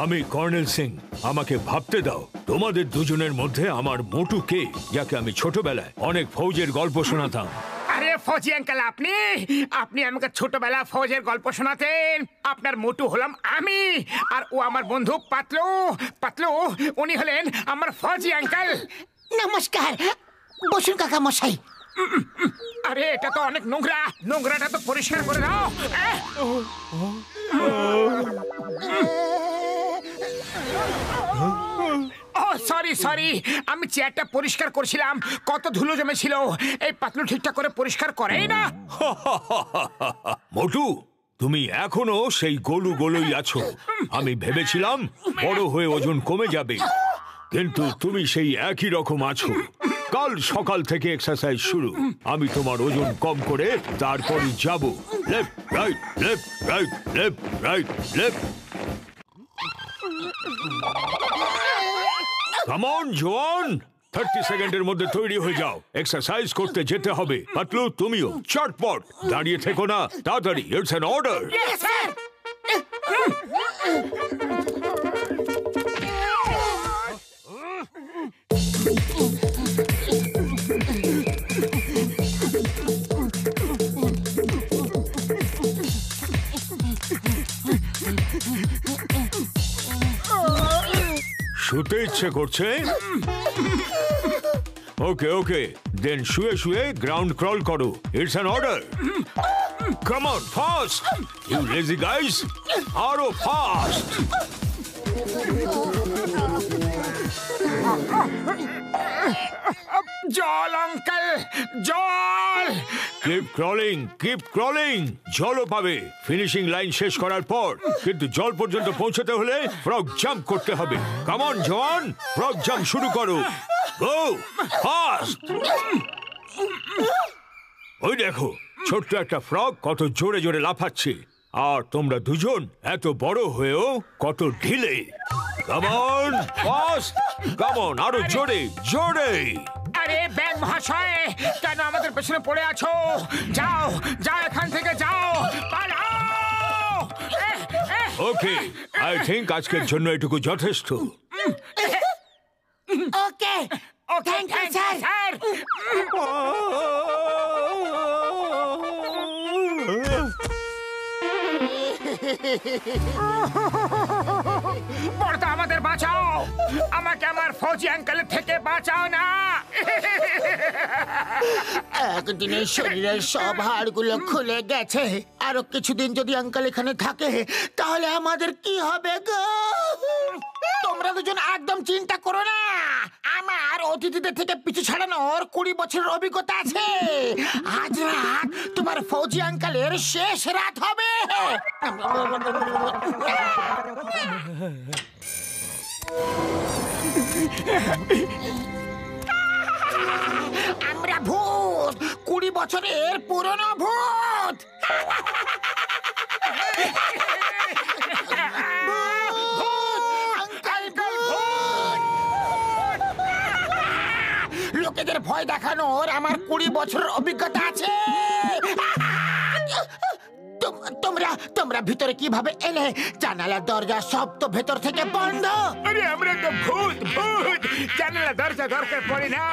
আমি কর্নেল সিং। আমাকে ভাবতে দাও, তোমাদের দুজনের মধ্যে আমার মোটু কে, যাকে আমি ছোটবেলায় অনেক ফৌজের গল্প শোনাতাম। আরে ফৌজি আঙ্কেল, আপনি আপনি আমাকে ছোটবেলা ফৌজের গল্প শোনাতেন। আপনার মোটু হলাম আমি, আর ও আমার বন্ধু পাতলু। পাতলু উনি হলেন আমার ফৌজি আঙ্কেল। নমস্কার, বসুন কাকা মশাই। আরে এটা তো অনেক নোংরা, নোংরাটা তো পরিষ্কার করে দাও। ও সরি সরি, আমি চেয়ারটা পরিষ্কার করছিলাম, কত ধুলো জমেছিল। এই পাতলু ঠিকঠাক করে পরিষ্কার করেই না। মোটু, তুমি এখনো সেই গোলু গোলুই আছো। আমি ভেবেছিলাম বড় হয়ে ওজন কমে যাবে, কিন্তু তুমি সেই একই রকম আছো। কাল সকাল থেকে এক্সারসাইজ শুরু। আমি তোমার ওজন কম করে তারপরই যাব। Left right left right left right left. Come on জোয়ান, 30 সেকেন্ডের মধ্যে তৈরি হয়ে যাও। এক্সারসাইজ করতে যেতে হবে। পাতলু তুমিও চটপট, দাঁড়িয়ে থেকো না, তাড়াতাড়ি। It's an order. শুতে ইচ্ছে করছে? ওকে ওকে, দেন শুয়ে শুয়ে গ্রাউন্ড ক্রল করো। It's an order. Come on fast you lazy guys, আরো ফাস্ট। জল আঙ্কেল, জল। Keep crawling, keep crawling. জলও পাবে ফিনিশিং লাইন শেষ করার পর, কিন্তু জল পর্যন্ত পৌঁছতে হলে ফ্রগ জাম্প করতে হবে। কাম অন জওয়ান, ফ্রগ জাম্প শুরু করো। Go fast. ওই দেখো, ছোট্ট একটা ফ্রগ কত জোরে জোরে লাফাচ্ছে, আর তোমরা দুজন এত বড় হয়েও কত ঢিলে। Come on fast, come on, আরো জোরে জোরে। আরে ব্যাগ মহাশয়, কেন আমাদের পেছনে পড়ে আছো? যাও যাও, এখান থেকে যাও, পালাও। ওকে, আই থিংক আজকের জন্য এটুকু যথেষ্ট। ওকে ওকে থ্যাংক ইউ স্যার। বড়দা আমাদের বাঁচাও, আমাকে আমার ফৌজি আঙ্কেলের থেকে বাঁচাও না। একদিনে শরীরের সব হাড়গুলো খুলে গেছে। আরো কিছুদিন যদি আঙ্কেল এখানে থাকে তাহলে আমাদের কি হবে গো? তোমরা দুজন একদম চিন্তা করো না, আমার অতিথিদের থেকে পিছু ছাড়ানোর 20 বছরের অভিজ্ঞতা আছে। আজ রাত তোমার ফৌজি আঙ্কেলের শেষ রাত হবে। আমরা ভূত, 20 বছরের পুরনো ভূত। লোকেদের ভয় দেখানোর আমার 20 বছরের অভিজ্ঞতা আছে। তোমরা ভিতরে কিভাবে এলে? জানালা দরজা সব তো ভেতর থেকে বন্ধ। আরে আমরা তো ভূত, ভূত। জানালা দরজা দরকার পড়ে না,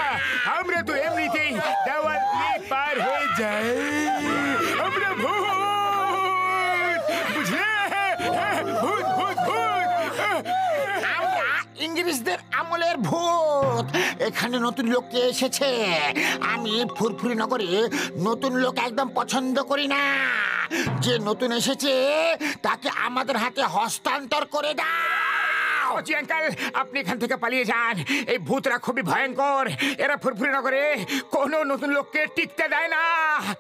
আমরা তো এমনিতেই দেওয়াল দিয়ে পার হয়ে যাই। আমরা ভূত, বুঝলে? ভূত ভূত ভূত। আমরা ইংরেজদের আমলের ভূত। এখানে নতুন লোক কে এসেছে? আমি ফুরফুরি নগরে নতুন লোক একদম পছন্দ করি না। যে নতুন এসেছে তাকে আমাদের হাতে হস্তান্তর করে দাও। ফৌজি আঙ্কেল, আপনি এখান থেকে পালিয়ে যান। এই ভূতরা খুবই ভয়ঙ্কর, এরা ফুরফুরি নগরে কোনো নতুন লোককে টিকতে দেয় না।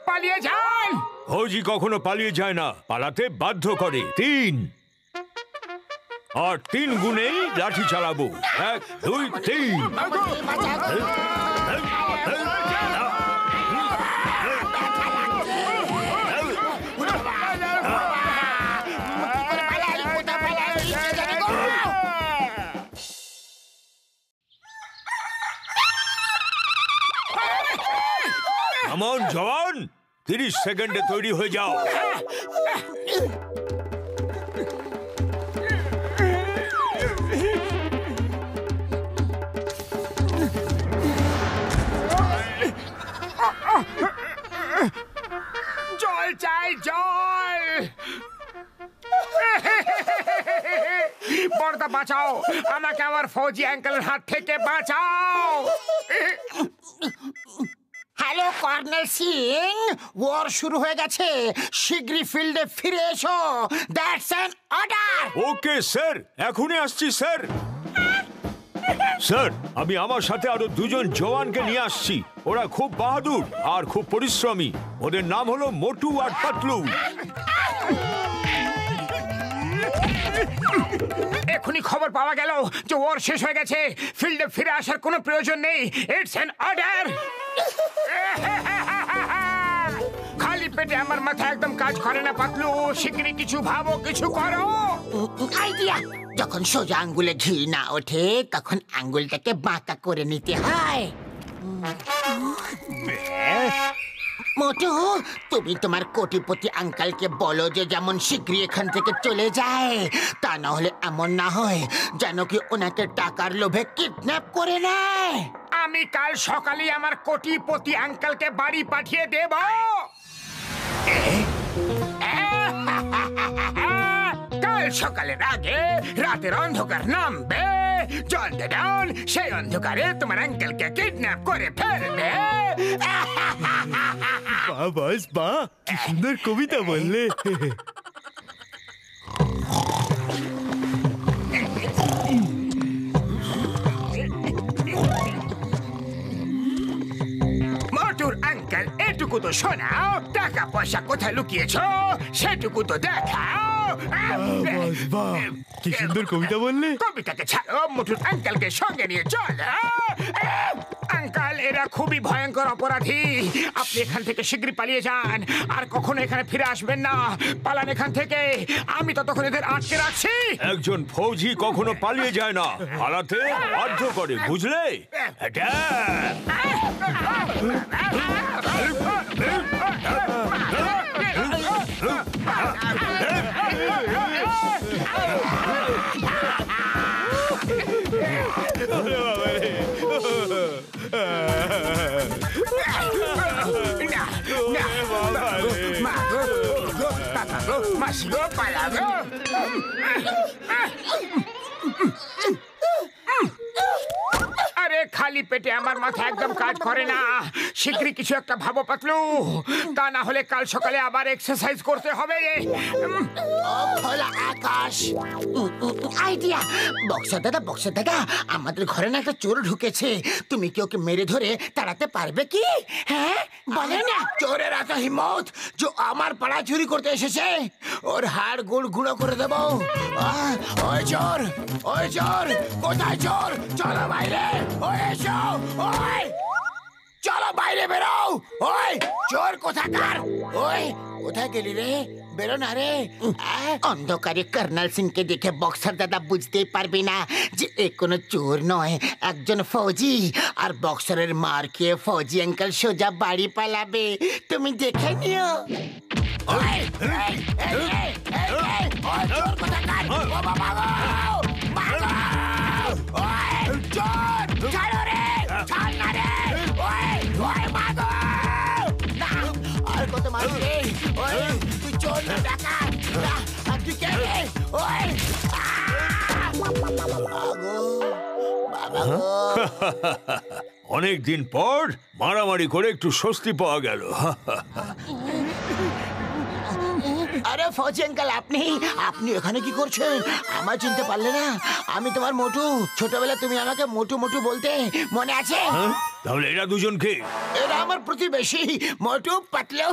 পালিয়ে যান। ফৌজি কখনো পালিয়ে যায় না, পালাতে বাধ্য করে। 3 আর 3 গুণেই লাঠি চালাবো। 1 2 3। কাম অন জওয়ান, 30 সেকেন্ডে তৈরি হয়ে যাও। জল চাই, জল। বড়দা বাঁচাও আমাকে, আমার ফৌজি আঙ্কেলের হাত থেকে বাঁচাও। হ্যালো কর্নেল সিং, ওয়ার শুরু হয়ে গেছে, শিগগিরই ফিল্ডে ফিরে এসো। That's an order. Okay sir, এখনই আসছি স্যার। স্যার, আমি আমার সাথে আরো দুজন জওয়ানকে নিয়ে আসছি। ওরা খুব বাহাদুর আর খুব পরিশ্রমী। ওদের নাম হলো মোটু আর পাতলু। এখনই খবর পাওয়া গেল যে ওর শেষ হয়ে গেছে, ফিল্ডে ফিরে আসার কোনো প্রয়োজন নেই। It's an order. খালি পেটে আমার মাথা একদম কাজ করে না পাতলু, শিগগিরই কিছু ভাবো, কিছু করো। আইডিয়া, যখন সোজা আঙ্গুলে ঘি না ওঠে তখন আঙ্গুলটাকে বাঁকা করে নিতে হয়। মোটু, তুমি তোমার কোটিপতি আঙ্কেলকে বলো যে যেমন শিগগিরই এখান থেকে চলে যায়, তা না হলে এমন না হয় যেন কি ওনাকে টাকার লোভে কিডন্যাপ করে নেয়। আমি কাল সকালে আমার কোটিপতি আঙ্কেলকে বাড়ি পাঠিয়ে দেব। কাল সকালের আগে রাতের অন্ধকার নামবে, জলদান সেই অন্ধকারে তোমার আঙ্কেলকে কিডন্যাপ করে ফেলবে। বাস বা, কি সুন্দর কবিতা বললে। মোটুর আঙ্কেল, এটুকু তো শোনাও, টাকা পয়সা কোথায় লুকিয়েছো সেটুকু তো দেখাও। বাস বা, কি সুন্দর কবিতা বললে। কবিতাকে ছাড়ো, মোটুর আঙ্কেলকে সঙ্গে নিয়ে চলো। আঙ্কেল, এরা খুবই ভয়ঙ্কর অপরাধী। আপনি এখান থেকে শীঘ্রই পালিয়ে যান, আর কখনো এখানে ফিরে আসবেন না। পালান এখান থেকে, আমি ততক্ষণ এদের আটকে রাখছি। একজন ফৌজি কখনো পালিয়ে যায় না, পালাতে বাধ্য করে, বুঝলে? এটা মাসিগো, পালাগো। আরে খালি পেটে আমার মাথা একদম কাজ করে না, শীঘ্রই কিছু একটা ভাবো পাতলু, তা না হলে কাল সকালে আবার এক্সারসাইজ করতে হবে। খোলা আকাশ। আইডিয়া, বক্সার দাদা, আমাদের ঘরে না একটা চোর ঢুকেছে। তুমি কি ওকে মেরে ধরে তাড়াতে পারবে কি? হ্যাঁ, বলে না। চোরের এত হিম্মত যে আমার পাড়া চুরি করতে এসেছে, ওর হাড় গুড় গুঁড়ো করে দেবো। ওই চোর, কোথায় চোর? চলো বাইরে, ওই এসো, ওই চলো বাইরে বেরো। ওই চোর কোথাকার? ওই কোথায় গেলি রে? বেরো না রে। অন্ধকারে কর্নেল সিংকে দেখে বক্সার দাদা বুঝতেই পারবি না যে এ কোনো চোর নয়, একজন ফৌজি। আর বক্সারের মার খেয়ে ফৌজি আঙ্কেল সোজা বাড়ি পালাবে, তুমি দেখে নিও। ওই, এই, এই, এই, এই, এই, ওই চোর কোথাকার? ও বাবা গো, মাগো! ওই চোর, ছাড়ো রে, ছাড় না রে। ওই মাগো! না, আর কত মারবি? ওই তুই চোর না ডাকাত? না, আর তুই কে রে? ওই মাগো, বাবা গো! অনেক দিন পর মারামারি করে একটু স্বস্তি পাওয়া গেল। আরে ফৌজি আঙ্কেল, আপনি এখানে কি করছেন? আমার চিনতে পারলে না? আমি তোমার মোটু। ছোটবেলা তুমি আমাকে মোটু মোটু বলতে, মনে আছে? তাহলে এরা দুজনকে? এরা আমার প্রতিবেশী, মোটু পাতলু।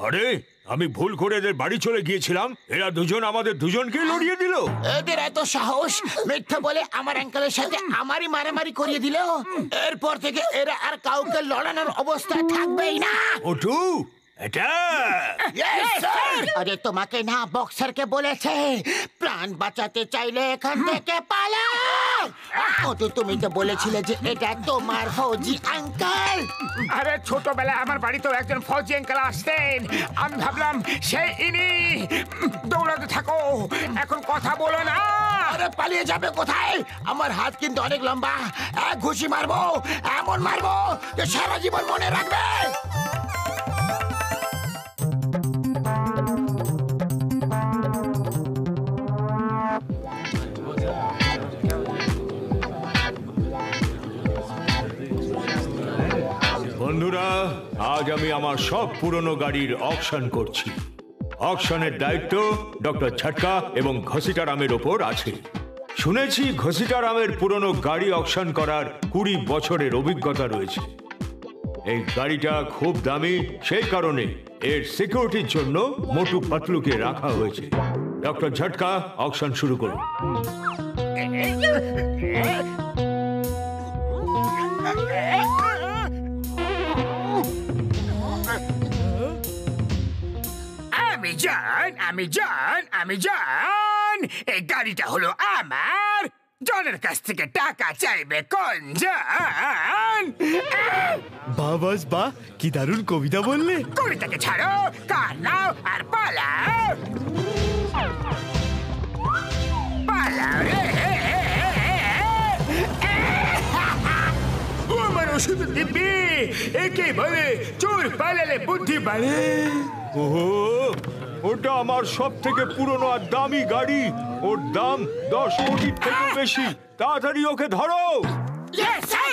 আরে, আমি ভুল করে এদের বাড়ি চলে গিয়েছিলাম, এরা দুজন আমাদের দুজনকে লড়িয়ে দিল। এদের এত সাহস, মিথ্যা বলে আমার আঙ্কেলের সাথে আমারই মারামারি করিয়ে দিল। এরপর থেকে এরা আর কাউকে লড়ানোর অবস্থায় থাকবেই না। মোটু, এটা আরে তোমাকে না, বক্সারকে বলেছে প্রাণ বাঁচাতে চাইলে এখান থেকে পালাও। মোটু, তুমি তো বলেছিলে যে এটা তোমার ফৌজি আঙ্কেল। আরে ছোটবেলায় আমার বাড়িতেও একজন ফৌজি আঙ্কেল আসতেন, আমি ভাবলাম সেই ইনি। দৌড়াতে থাকো, এখন কথা বলো না। আরে পালিয়ে যাবে কোথায়? আমার হাত কিন্তু অনেক লম্বা, এক ঘুষি মারবো, এমন মারবো যে সারা জীবন মনে রাখবে। আমি আমার সব পুরনো গাড়ির অকশন করছি। অকশনের দায়িত্ব ডক্টর ঝটকা এবং ঘসিটারামের ওপর আছে। শুনেছি ঘসিটারামের পুরনো গাড়ি অকশন করার 20 বছরের অভিজ্ঞতা রয়েছে। এই গাড়িটা খুব দামি, সেই কারণে এর সিকিউরিটির জন্য মোটু পাতলুকে রাখা হয়েছে। ডক্টর ঝটকা, অকশন শুরু করুন। আমি জন। এই গাড়িটা হলো আমার। জনের কাছ থেকে টাকা চাইবে কোন জন? বাহ বাস বাহ, কি দারুণ কবিতা বললে। কবিতাকে ছাড়ো, কার নাও আর পালাও। পালাও রে। ও আমার ওষুধ দিব্যি, একে বলে চোর পালালে বুদ্ধি বাড়ে। ওহো, ওটা আমার সব থেকে পুরনো আর দামি গাড়ি। ওর দাম 10 কোটির থেকে বেশি। তাড়াতাড়ি ওকে ধরো। Yes, sir!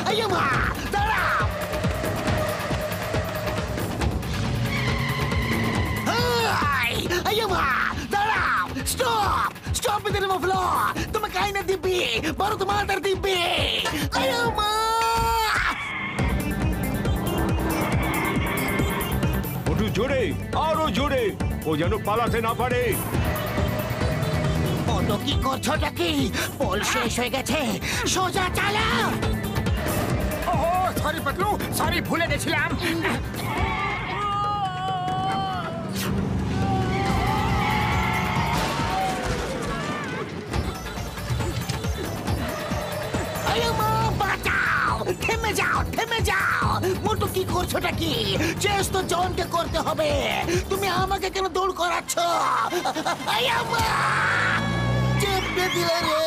আইয়ামা, দাঁড়াও! হাই! আইয়ামা, দাঁড়াও! Stop! Stop in the name of law! তোমাকে আইনা দিবি, বড় তোমাদের দিবি! আইয়ামা! মোটু জোরে, আরো জোরে, ও যেন পালাতে না পারে। অটো কি করছোটা কি? পোল শেষ হয়ে গেছে, সোজা চালা! ওহো, সরি পাতলু, সরি, ভুলে গেছিলাম। আইয়ামা, বাঁচাও! থেমে যাও, থেমে যাও! মোটু কি করছোটা কি? চেস তো জনকে করতে হবে। তুমি আমাকে কেন দৌড় করাচ্ছ? আইয়ামা! চেপে দিলে রে!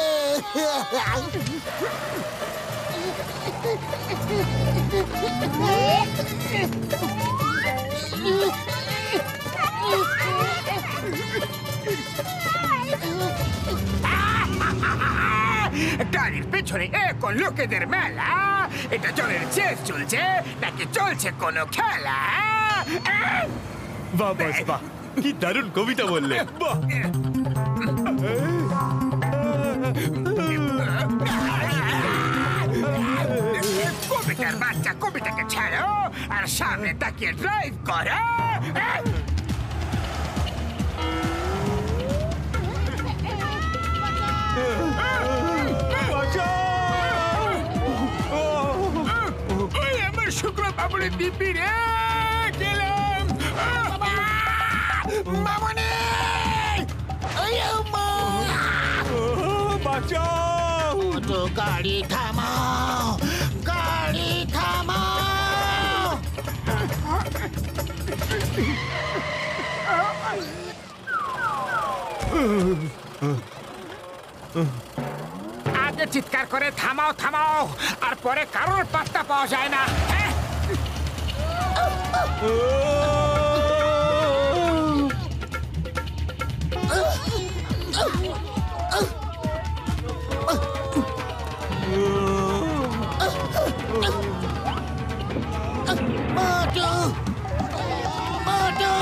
গাড়ির পেছনে এখন লোকেদের মেলা। এটা জলের চেস চলছে নাকি চলছে কোনো খেলা? বাহ বাস বাহ, কি দারুণ কবিতা বললে। বাহ, কবিতার বাচ্চা, কবিতাকে ছাড়ো আর সামনে তাকিয়ে ড্রাইভ করো। ওই আমার শুক্র বাবুরে দিব্যি রে, গেলাম। মামনি! আইয়ামা! বাঁচাও! মোটু, গাড়ি থামাও! গাড়ি থামাও! আগে চিৎকার করে থামাও থামাও, আর পরে কারোর পাত্তা পাওয়া যায় না। হ্যাঁ? মোটু! মোটু!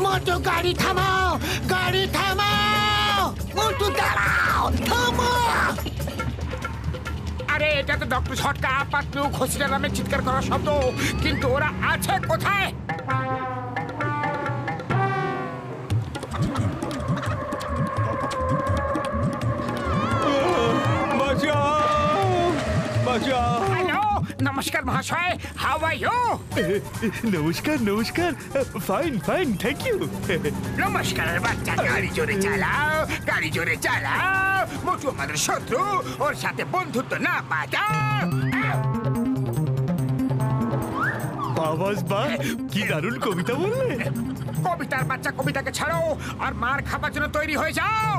মোটু, গাড়ি থামাও! গাড়ি থামাও! মোটু, দাঁড়াও! থামাও! আরে এটা তো ডক্টর ঝটকা, পাতলু, ঘসিটারামের চিৎকার করার শব্দ, কিন্তু ওরা আছে কোথায়? বাঁচাও! বাঁচাও! হ্যালো, নমস্কার মহাশয়, হাউ আর ইউ? নমস্কার নমস্কার, ফাইন ফাইন, থ্যাংক ইউ। নমস্কারের বাচ্চা, গাড়ি জোরে চালাও, গাড়ি জোরে চালাও। মোটু আমাদের শত্রু, ওর সাথে বন্ধুত্ব না বাজাও। বাহ বাস বাহ, কি দারুণ কবিতা বললে। কবিতার বাচ্চা কবিতাকে ছাড়ো আর মার খাবার জন্য তৈরি হয়ে যাও।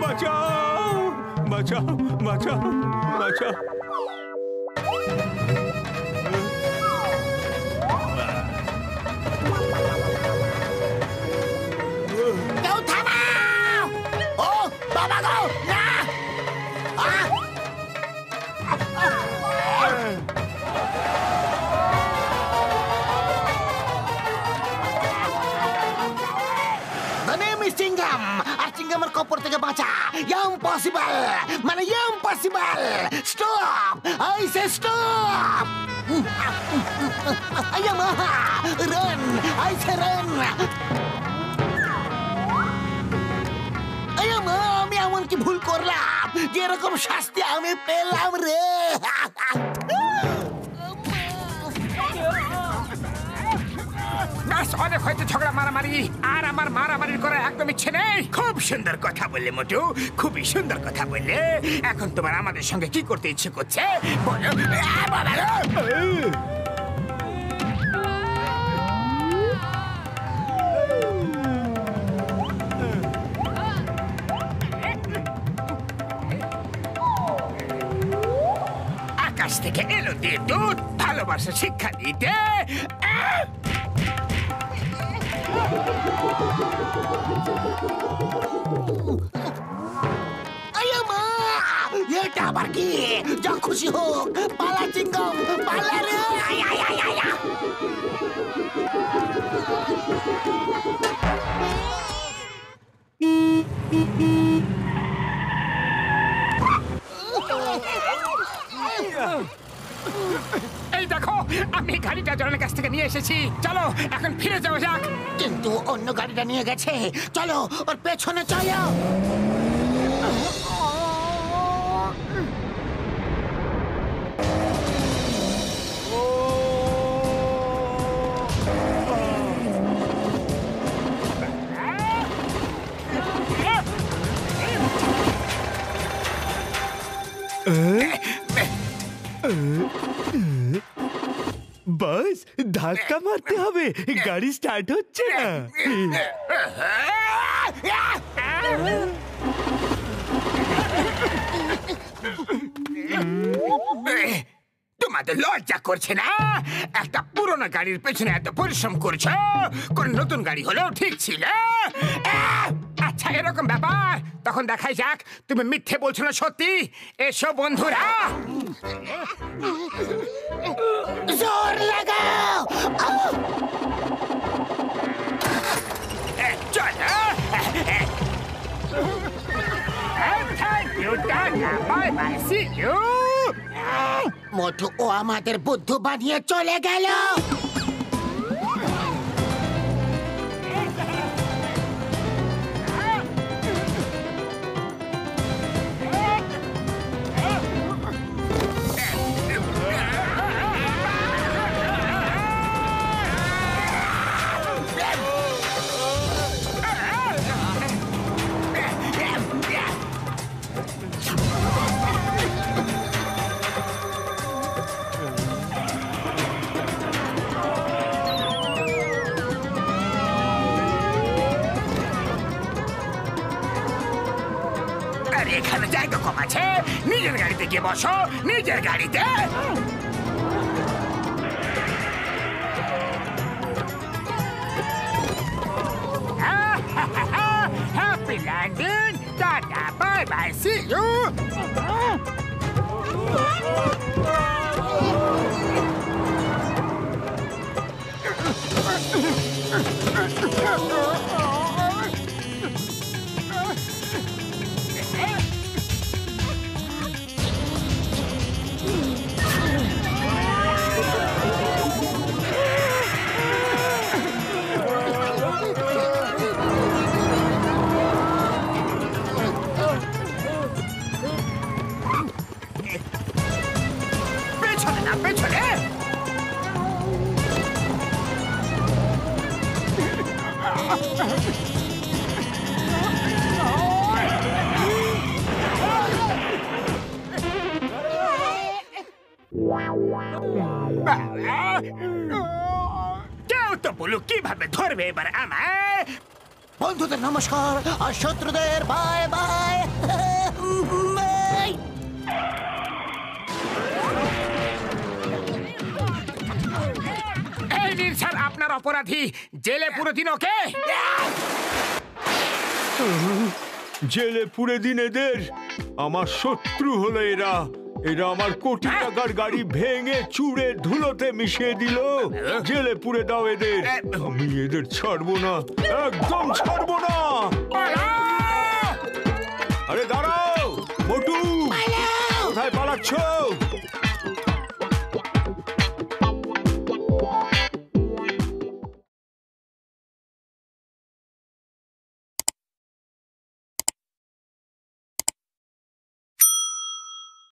বাঁচাও বাঁচাও বাঁচাও বাঁচাও। কেউ থামাও! ও বাবা গো, না! The name is Chingam. আর চিঙ্গামের কপর থেকে বাঁচা ইম্পসিবল, মানে impossible. Stop, I say stop. আয়ামা রান, আই সে রান। আয়ামা, আমি এমন কি ভুল করলাম যে এরকম শাস্তি আমি পেলাম রে? ব্যাস, অনেক হয়তো ঝগড়া মারামারি, আর আমার মারামারির করার একদম ইচ্ছে নেই। খুব সুন্দর কথা বললে মোটু, খুবই সুন্দর কথা বললে। এখন তোমার আমাদের সঙ্গে কি করতে ইচ্ছে করছে বলো? আকাশ থেকে এলো দিয়ে দুধ, ভালোবাসা শিক্ষা দিতে। এটা আবার কি? যা খুশি হোক, পালা চিঙ্গম, পালা রে! এই দেখো, আমি গাড়িটা জনের কাছ থেকে নিয়ে এসেছি। চলো এখন ফিরে যাওয়া যাক। কিন্তু অন্য গাড়িটা নিয়ে গেছে। চলো ওর পেছনে চলো। বাস, ধাক্কা মারতে হবে, গাড়ি স্টার্ট হচ্ছে না। তোমাদের লজ্জা করছে না? একটা পুরোনো গাড়ির পেছনে এত পরিশ্রম করছো, কোন নতুন গাড়ি হলেও ঠিক ছিল। আচ্ছা, এরকম ব্যাপার, তখন দেখাই যাক তুমি মিথ্যে বলছো না সত্যি। এসো বন্ধুরা, জোর লাগাও। চলো। থ্যাংক ইউ, টাটা, bye bye, see you. Motu, ও আমাদের বুদ্ধু বানিয়ে চলে গেল। এখানে জায়গা কম আছে, নিজের গাড়িতে গিয়ে বসো, নিজের গাড়িতে। Happy landing, tata, bye bye, see you. তো বলো কিভাবে ধরবে এবার আমায়? বন্ধুদের নমস্কার আর শত্রুদের বাই বাই। এই নিন স্যার আপনার অপরাধী, জেলে পুরো দিন ওকে। জেলে পুরে দিন এদের। আমার শত্রু হলো এরা। এরা আমার কোটি টাকার গাড়ি ভেঙে চুড়ে ধুলোতে মিশিয়ে দিল। জেলে পুরে দাও এদের। আমি এদের ছাড়বো না, একদম ছাড়বো না।